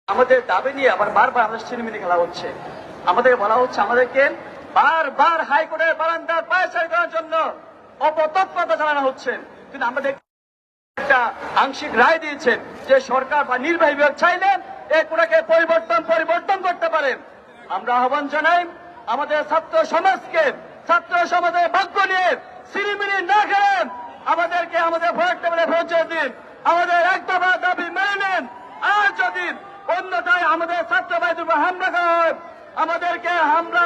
আমাদের দাবি নিয়ে আবার বারবার আমাদের ছিনিমিনি খেলা হচ্ছে। আমাদের বলা হচ্ছে আমাদেরকে বারবার হাইকোর্টের বারান্দার পায়চারি করার জন্য অপতৎপরতা চালানো হচ্ছে। কিন্তু আমাদের একটা আংশিক রায় দিয়েছেন যে সরকার বা নির্বাহী বিভাগ চাইলেন এই কোটাকে পরিবর্তন করতে পারেন। আমরা আহ্বান জানাই আমাদের ছাত্র সমাজের ভাগ্য নিয়ে ছিনিমিনি না খেলেন, আমাদেরকে আমাদের ভোট টেবিলে পৌঁছে দিন, আমাদের এক দফা দাবি মেনে নেন। আর যদি অন্যথায় আমাদের ছাত্র ভাইদের উপর হামলা করা হয়, আমাদেরকে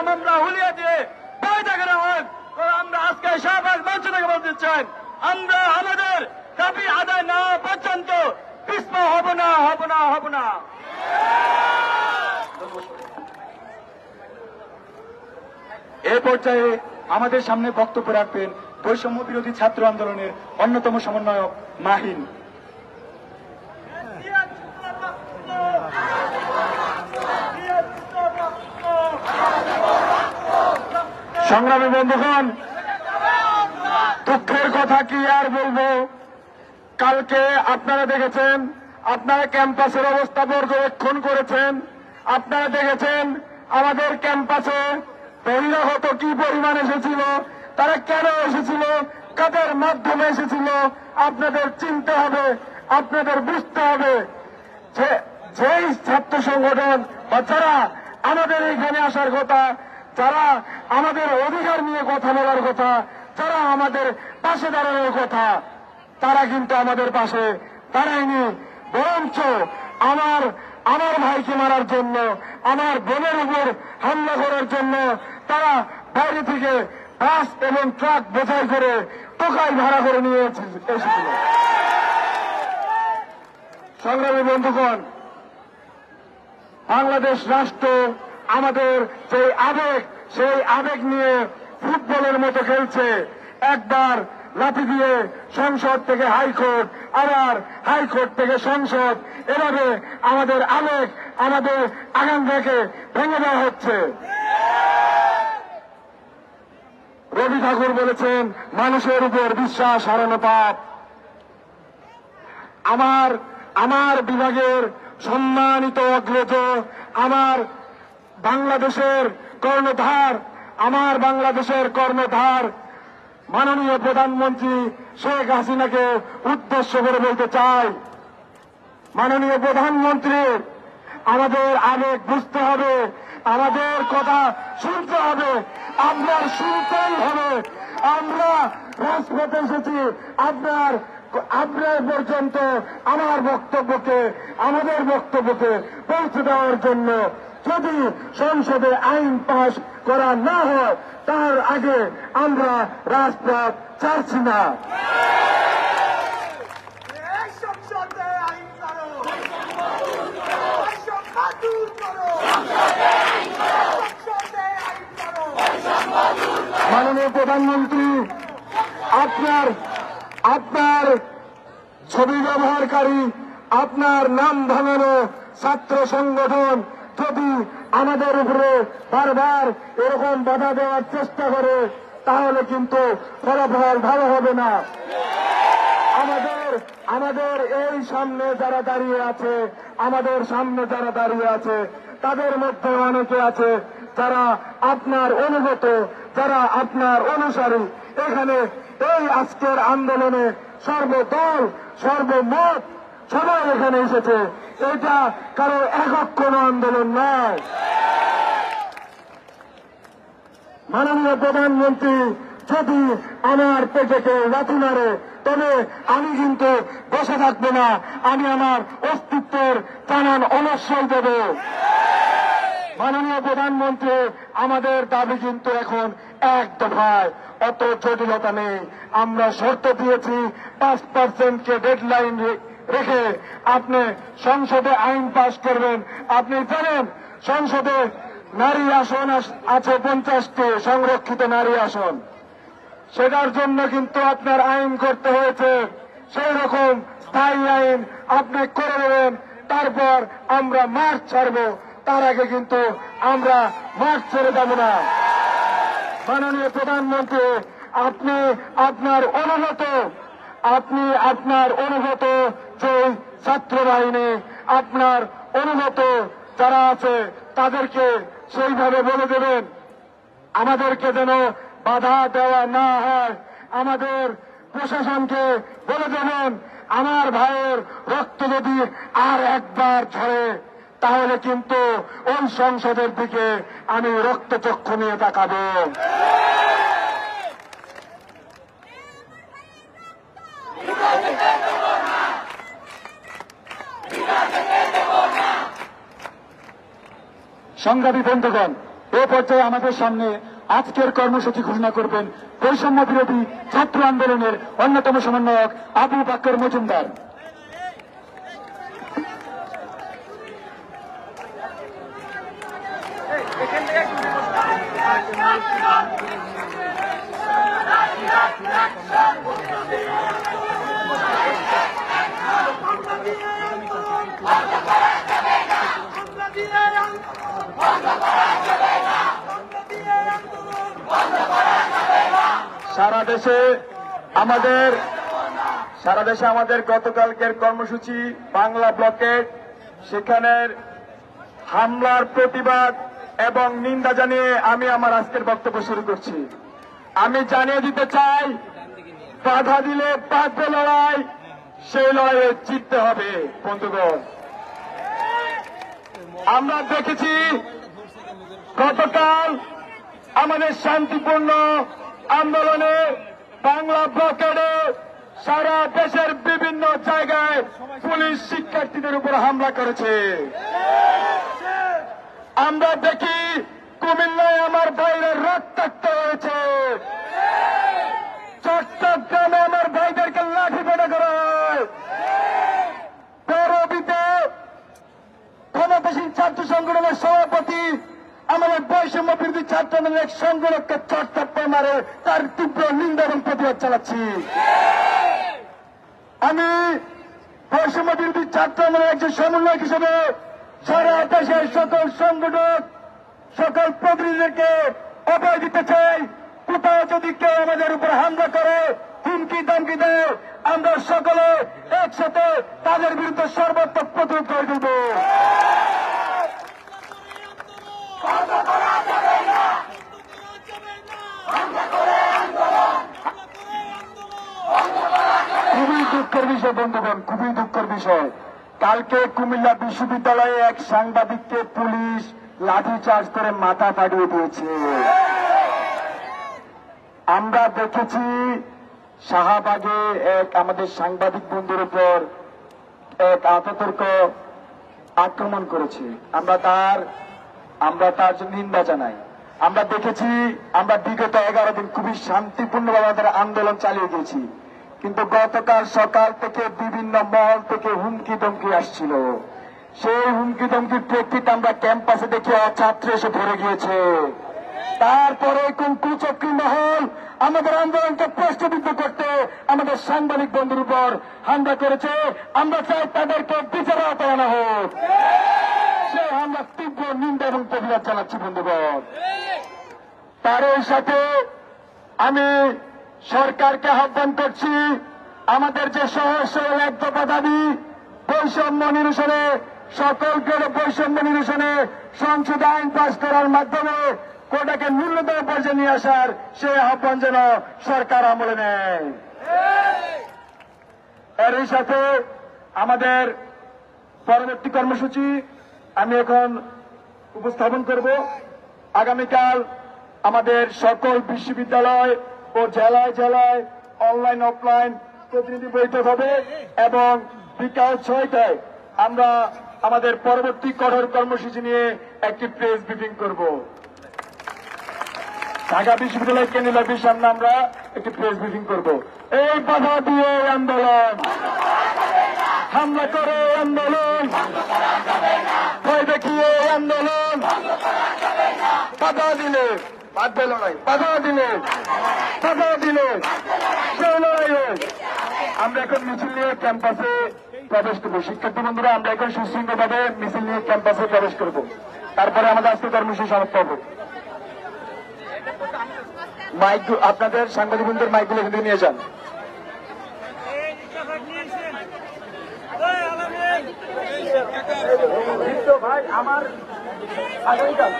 মামলা হুলিয়ে দিয়ে বৈঠা করা হয়, তো আমরা আজকে শাহবাগ মঞ্চ থেকে বলতে চাই আমরা আমাদের দাবি আদায় না পর্যন্ত পিছপা হব না। এ পর্যায়ে আমাদের সামনে বক্তব্য রাখবেন বৈষম্য বিরোধী ছাত্র আন্দোলনের অন্যতম সমন্বয়ক মাহিন। সংগ্রামী বন্ধুগণ, দুঃখের কথা কি আর বলবো, কালকে আপনারা দেখেছেন, আপনারা ক্যাম্পাসের অবস্থা পর্যবেক্ষণ করেছেন, আপনারা দেখেছেন আমাদের ক্যাম্পাসে বহিরাগত কি পরিমাণ এসেছিল, তারা কেন এসেছিল, কাদের মাধ্যমে এসেছিল, আপনাদের চিনতে হবে, আপনাদের বুঝতে হবে যে যেই ছাত্র সংগঠন বা যারা আমাদের এখানে আসার কথা, যারা আমাদের অধিকার নিয়ে কথা বলার কথা, যারা আমাদের পাশে দাঁড়ানোর কথা, তারা কিন্তু আমাদের পাশে দাঁড়ায়নি, বরঞ্চ আমার ভাইকে মারার জন্য, আমার বোনের উপর হামলা করার জন্য তারা বাইরে থেকে বাস এবং ট্রাক বোঝাই করে টোকাই ভাড়া করে নিয়ে এসেছিল। সংগ্রামী বন্ধুগণ, বাংলাদেশ রাষ্ট্র আমাদের যে আবেগ, সেই আবেগ নিয়ে ফুটবলের মতো খেলছে। একবার লাথি দিয়ে সংসদ থেকে হাইকোর্ট, আবার হাইকোর্ট থেকে সংসদ, এভাবে আমাদের আবেগ, আমাদের আকাঙ্ক্ষাকে ভেঙে দেওয়া হচ্ছে। রবি ঠাকুর বলেছেন মানুষের উপর বিশ্বাস হারানো পাপ। আমার বিভাগের সম্মানিত অগ্রজ, আমার বাংলাদেশের কর্ণধার মাননীয় প্রধানমন্ত্রী শেখ হাসিনাকে উদ্দেশ্য করে বলতে চাই, মাননীয় প্রধানমন্ত্রী, আমাদের আবেগ বুঝতে হবে, আমাদের কথা শুনতে হবে, আপনার শুনতেই হবে। আমরা রাজপথে এসেছি আপনার পর্যন্ত আমাদের বক্তব্যকে পৌঁছে দেওয়ার জন্য। যদি সংসদে আইন পাশ করা না হয়, তার আগে আমরা রাজপথ ছাড়ছি না। মাননীয় প্রধানমন্ত্রী, আপনার ছবি ব্যবহারকারী, আপনার নাম ভাঙানো ছাত্র সংগঠন যদি আমাদের উপরে বারবার এরকম বাধা দেওয়ার চেষ্টা করে, তাহলে কিন্তু ফলাফল ভালো হবে না। আমাদের এই সামনে যারা দাঁড়িয়ে আছে, তাদের মধ্যে অনেকে আছে যারা আপনার অনুগত, যারা আপনার অনুসারী। এখানে এই আজকের আন্দোলনে সর্বদল সর্বমত সবাই এখানে এসেছে। এটা কারো একক কোন আন্দোলন নয়। মাননীয় প্রধানমন্ত্রী, যদি আমার পেটে কেউ লাথি মারে, তবে আমি কিন্তু বসে থাকবো না, আমি আমার অস্তিত্বের জানান অবশ্যই দেব। মাননীয় প্রধানমন্ত্রী, আমাদের দাবি কিন্তু এখন এক দফায়, অত জটিলতা নেই। আমরা শর্ত দিয়েছি 5%কে ডেডলাইন রেখে আপনি সংসদে আইন পাশ করবেন। আপনি জানেন সংসদে নারী আসন আছে 50টি সংরক্ষিত নারী আসন, সেটার জন্য কিন্তু আপনার আইন করতে হয়েছে। সেই রকম স্থায়ী আইন আপনি করে দেবেন, তারপর আমরা মাঠ ছাড়ব। তার আগে কিন্তু আমরা মাঠ ছেড়ে যাব না। মাননীয় প্রধানমন্ত্রী, আপনি আপনার অনুগত যে ছাত্র বাহিনী, আপনার অনুগত যারা আছে তাদেরকে সেইভাবে বলে দেবেন, আমাদেরকে যেন বাধা দেওয়া না হয়। আমাদের প্রশাসনকে বলে দেবেন, আমার ভাইয়ের রক্ত যদি আর একবার ঝরে তাহলে কিন্তু ওই সংসদের দিকে আমি রক্তচক্ষু নিয়ে তাকাবো। সংগ্রামী বন্ধুগণ, এ পর্যায়ে আমাদের সামনে আজকের কর্মসূচি ঘোষণা করবেন বৈষম্য বিরোধী ছাত্র আন্দোলনের অন্যতম সমন্বয়ক আবু বাক্কর মজুমদার। সারা দেশে আমাদের গতকালকের কর্মসূচি বাংলা ব্লকের, সেখানের হামলার প্রতিবাদ এবং নিন্দা জানিয়ে আমি আমার আজকের বক্তব্য শুরু করছি। আমি জানিয়ে দিতে চাই, বাধা দিলে বাঁধবে লড়াই, সেই লড়াইয়ে জিততে হবে। বন্ধুগণ, আমরা দেখেছি গতকাল আমাদের শান্তিপূর্ণ আন্দোলনে বাংলা ব্লকেডে সারা দেশের বিভিন্ন জায়গায় পুলিশ শিক্ষার্থীদের উপর হামলা করেছে। আমরা দেখি কুমিল্লায় আমার ভাইয়ের রক্তাক্ত হয়েছে, চট্টগ্রামে আমার ভাইদেরকে লাঠি পেটা করা হয়, পরবীতে ক্ষমতাসীন ছাত্র সংগঠনের সভাপতি আমাদের বৈষম্য বিরোধী ছাত্র আন্দোলনের এক সংগঠনকে চট্টাপ্পা মারে তার তীব্র নিন্দা এবং প্রতিবাদ চালাচ্ছি। আমি বৈষম্য বিরোধী ছাত্র আন্দোলনের একজন সমন্বয়ক হিসেবে সারা দেশের সকল সংগঠক, সকল প্রতিনিধিদেরকে অভয় দিতে চাই, কোথাও যদি কেউ আমাদের উপর হামলা করে, হুমকি ধমকি দেয়, আমরা সকলে একসাথে তাদের বিরুদ্ধে সর্বাত্মক প্রতিরোধ করে দেব। খুবই দুঃখের বিষয় বন্ধুগণ, খুবই দুঃখের বিষয়, কালকে কুমিল্লা বিশ্ববিদ্যালয়ে এক সাংবাদিককে পুলিশ লাঠিচার্জ করে মাথা ফাটিয়ে দিয়েছে। আমরা দেখেছি শাহবাগে এক আমাদের সাংবাদিক বন্ধুর উপর এক আততায়ীর আক্রমণ করেছে। আমরা তার জন্য নিন্দা জানাই। আমরা দেখেছি, আমরা বিগত 11 দিন খুবই শান্তিপূর্ণভাবে আমাদের আন্দোলন চালিয়ে গেছি, কিন্তু গতকাল সকাল থেকে বিভিন্ন মহল থেকে হুমকি ধমকি আসছিল। সেই হুমকি ধমকির প্রেক্ষিতে আমরা ক্যাম্পাসে দেখি ছাত্র এসে ভরে গিয়েছে। তারপরে কোন কুচক্রী মহল আমাদের আন্দোলনকে প্রশ্নবিদ্ধ করতে আমাদের সাংবাদিক বন্ধুর উপর হামলা করেছে। আমরা চাই তাদেরকে বিচারের আওতায় আনা হোক। সে আমরা তীব্র নিন্দা এবং প্রতিবাদ জানাচ্ছি বন্ধুগণ। তারই সাথে আমি সরকারকে আহ্বান করছি, আমাদের যে সহজ সরল এক দফা দাবি বৈষম্য নিরসনে, সকল গ্রেডে বৈষম্য নিরসনে সংসদে আইন পাস করার মাধ্যমে কোটাকে ন্যূনতম পর্যায়ে নিয়ে আসার সেই আহ্বান যেন সরকার আমলে নেয়। এরই সাথে আমাদের পরবর্তী কর্মসূচি আমি এখন উপস্থাপন করব। আগামীকাল আমাদের সকল বিশ্ববিদ্যালয় ও জেলায় জেলায় অনলাইন অফলাইন প্রতিনিধি বৈঠক হবে এবং বিকাল 6টায় আমরা আমাদের পরবর্তী কঠোর কর্মসূচি নিয়ে একটি প্রেস ব্রিফিং করব। ঢাকা বিশ্ববিদ্যালয় কেন্দ্রীয় লাইব্রেরির সামনে আমরা একটি প্রেস ব্রিফিং করব। এই বাধা দিয়ে আন্দোলন, হামলা করে আন্দোলন, ভয় দেখিয়ে আন্দোলন, বাধা দিলে বাধবে লড়াই, বাধা দিলে সেই লড়াইয়ে আমরা এখন মিছিল নিয়ে ক্যাম্পাসে প্রবেশ করবো। শিক্ষার্থী বন্ধুরা, আমরা এখন সুশৃঙ্খলভাবে মিছিল নিয়ে ক্যাম্পাসে প্রবেশ করব। তারপরে আমাদের আজকে কর্মসূচি সমাপ্ত হবে। মাইক আপনাদের সাংবাদিক বন্ধুদের মাইকগুলো এখান থেকে নিয়ে যান। তো ভাই আমার আগামীকাল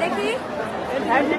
দেখি